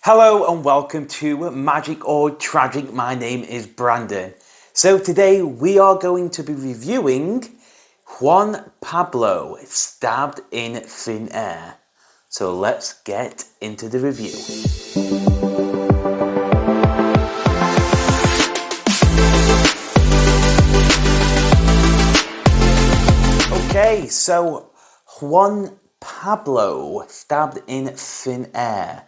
Hello and welcome to Magic or Tragic. My name is Brandon. So today we are going to be reviewing Juan Pablo, Stabbed in Thin Air. So let's get into the review. Okay, so Juan Pablo, Stabbed in Thin Air.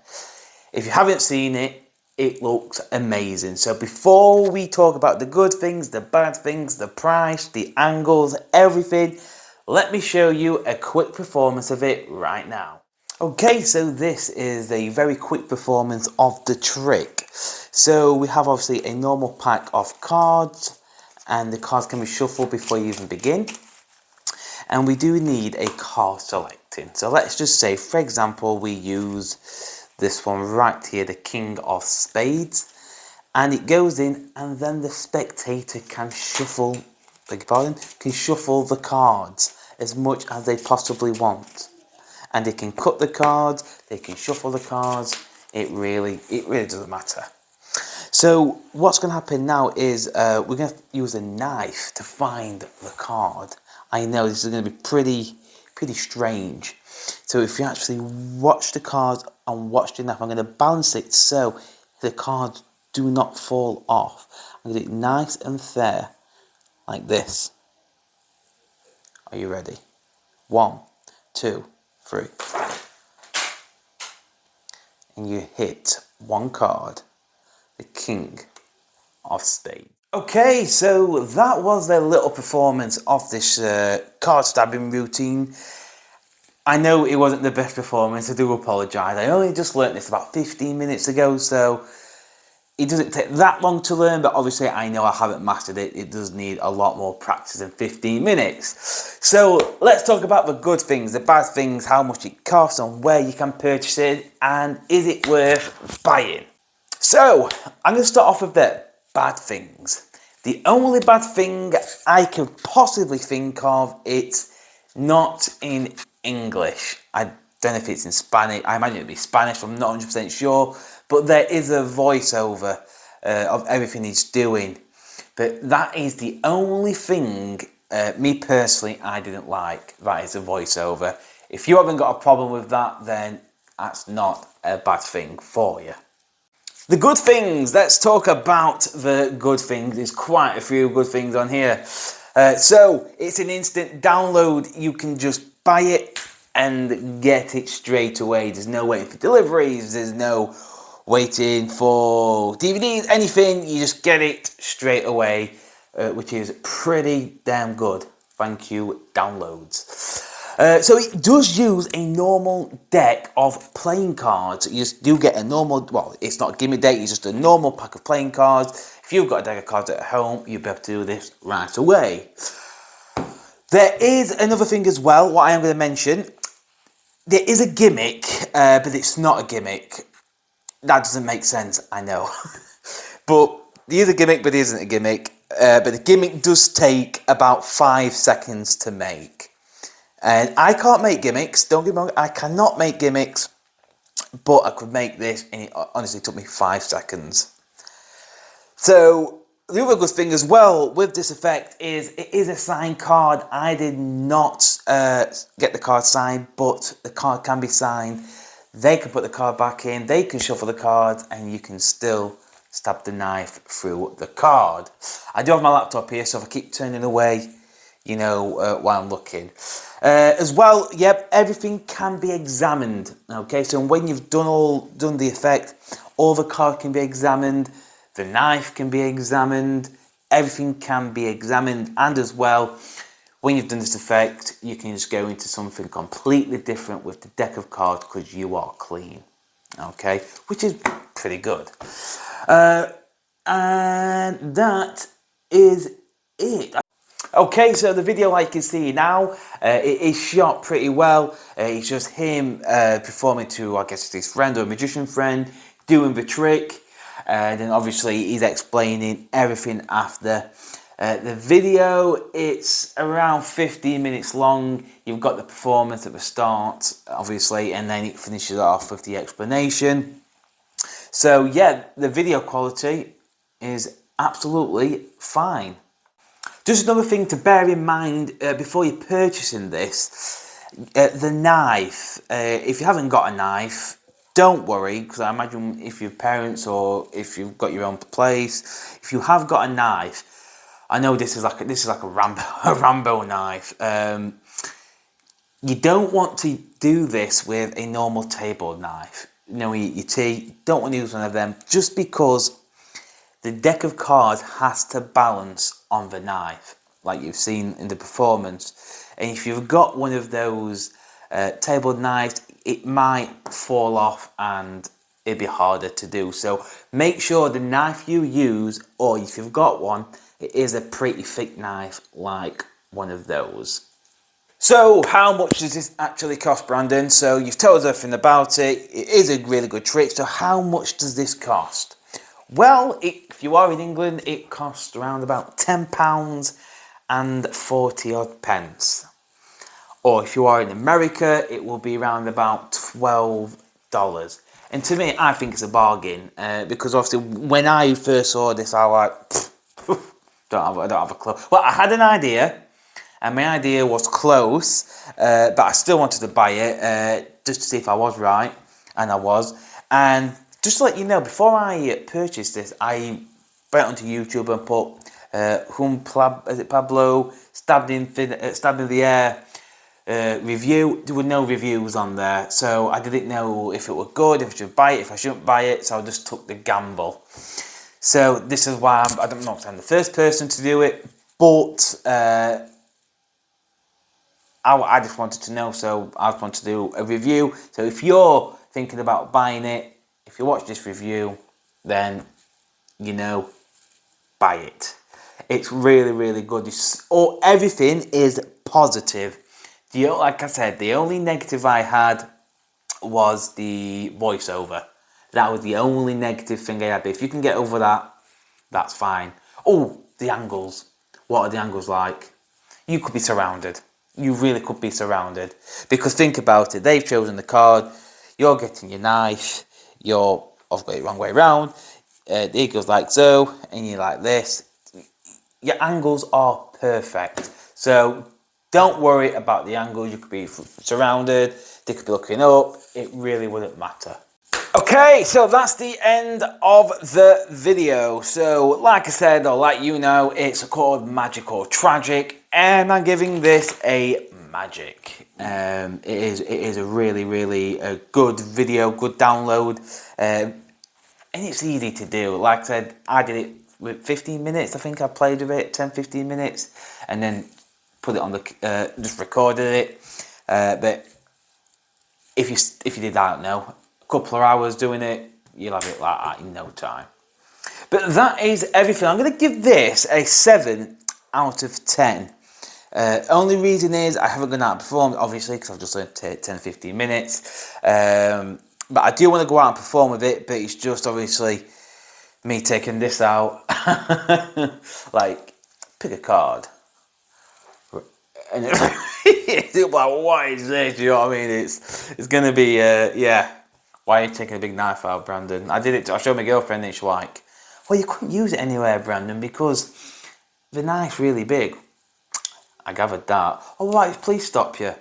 If you haven't seen it, it looks amazing. So before we talk about the good things, the bad things, the price, the angles, everything, let me show you a quick performance of it right now. Okay, so this is a very quick performance of the trick. So we have obviously a normal pack of cards, and the cards can be shuffled before you even begin. And we do need a card selecting. So let's just say, for example, we use this one right here, the King of Spades, and it goes in, and then the spectator can shuffle, beg your pardon, can shuffle the cards as much as they possibly want, and they can cut the cards, they can shuffle the cards. It really doesn't matter. So what's going to happen now is we're going to use a knife to find the card. I know this is going to be pretty strange. So if you actually watch the cards and watch the knife, I'm going to balance it so the cards do not fall off. I'm going to do it nice and fair, like this. Are you ready? 1, 2, 3. And you hit one card, the King of Spades. Okay, so that was their little performance of this card stabbing routine. I know it wasn't the best performance, I do apologise. I only just learnt this about 15 minutes ago, so it doesn't take that long to learn, but obviously I know I haven't mastered it. It does need a lot more practice than 15 minutes. So let's talk about the good things, the bad things, how much it costs and where you can purchase it, and is it worth buying? So I'm going to start off with the bad things. The only bad thing I can possibly think of, it's not in English. I don't know if it's in Spanish. I imagine it'd be Spanish, I'm not 100% sure. But there is a voiceover of everything he's doing. But that is the only thing, me personally, I didn't like. That is a voiceover. If you haven't got a problem with that, then that's not a bad thing for you. The good things, let's talk about the good things. There's quite a few good things on here. So it's an instant download. You can just buy it and get it straight away. There's no waiting for deliveries. There's no waiting for DVDs, anything. You just get it straight away, which is pretty damn good. Thank you, downloads. So it does use a normal deck of playing cards. You just do get a normal, well, it's not a gimme deck, it's just a normal pack of playing cards. If you've got a deck of cards at home, you'll be able to do this right away. There is another thing as well, what I am going to mention. There is a gimmick, but it's not a gimmick. That doesn't make sense, I know. But there is a gimmick, but it isn't a gimmick. But the gimmick does take about 5 seconds to make. And I can't make gimmicks, don't get me wrong, I cannot make gimmicks, but I could make this, and it honestly took me 5 seconds. So, the other good thing as well with this effect is it is a signed card. I did not get the card signed, but the card can be signed. They can put the card back in, they can shuffle the cards, and you can still stab the knife through the card. I do have my laptop here, so if I keep turning away, you know, while I'm looking. As well, yep, everything can be examined. Okay, so when you've done the effect, all the card can be examined, the knife can be examined, everything can be examined, and as well, when you've done this effect, you can just go into something completely different with the deck of cards because you are clean. Okay, which is pretty good. And that is it. Okay, so the video, like you can see now, it is shot pretty well. It's just him performing to, I guess, his friend or a magician friend, doing the trick. And then obviously he's explaining everything after. The video, it's around 15 minutes long. You've got the performance at the start, obviously, and then it finishes off with the explanation. So yeah, the video quality is absolutely fine. Just another thing to bear in mind before you're purchasing this, the knife. If you haven't got a knife, don't worry, because I imagine if your parents or if you've got your own place, if you have got a knife, I know this is like a Rambo a Rambo knife. You don't want to do this with a normal table knife. You know, your tea. Don't want to use one of them just because the deck of cards has to balance on the knife, like you've seen in the performance. And if you've got one of those table knives, it might fall off and it'd be harder to do. So make sure the knife you use, or if you've got one, it is a pretty thick knife like one of those. So how much does this actually cost, Brandon? So you've told us everything about it. It is a really good trick. So how much does this cost? Well, if you are in England, it costs around about £10 and 40 odd pence. Or if you are in America, it will be around about $12. And to me, I think it's a bargain because obviously when I first saw this, I was like, don't have a clue. Well, I had an idea, and my idea was close, but I still wanted to buy it just to see if I was right, and I was. And just to let you know, before I purchased this, I went onto YouTube and put Pablo stabbed in the air review. There were no reviews on there, so I didn't know if it were good, if I should buy it, if I shouldn't buy it, so I just took the gamble. So this is why I don't know if I'm the first person to do it, but I just wanted to know, so I just wanted to do a review. So if you're thinking about buying it, if you watch this review, then you know, buy it. It's really, really good. Everything is positive. Like I said, the only negative I had was the voiceover. That was the only negative thing I had. But if you can get over that, that's fine. Oh, the angles. What are the angles like? You could be surrounded. You really could be surrounded. Because think about it. They've chosen the card. You're getting your knife. I've got it wrong way around. It goes like so, and you're like this. Your angles are perfect. So don't worry about the angles. You could be surrounded. They could be looking up. It really wouldn't matter. Okay, so that's the end of the video. So like I said, or like you know, it's called Magic or Tragic, and I'm giving this a magic. It is a really, really good video, good download, and it's easy to do. Like I said, I did it with 15 minutes. I think I played with it 10-15 minutes, and then put it on the just recorded it. But if you did, I don't know, a couple of hours doing it, you'll have it like that in no time. But that is everything. I'm going to give this a 7 out of 10. Only reason is I haven't gone out and performed, obviously, because I've just learned to take 10-15 minutes. But I do want to go out and perform with it, but it's just obviously me taking this out. Like, pick a card. And it's like, what is this? You know what I mean? It's going to be, yeah. Why are you taking a big knife out, Brandon? I showed my girlfriend and she's like, well, you couldn't use it anywhere, Brandon, because the knife's really big. I gathered that. Oh, right, please stop you.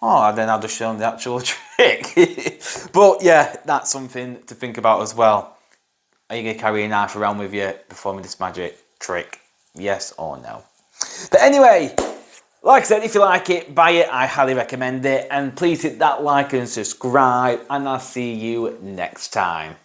Oh, and then I'll just show them the actual trick. But yeah, that's something to think about as well. Are you going to carry a knife around with you performing this magic trick? Yes or no? But anyway, like I said, if you like it, buy it. I highly recommend it. And please hit that like and subscribe. And I'll see you next time.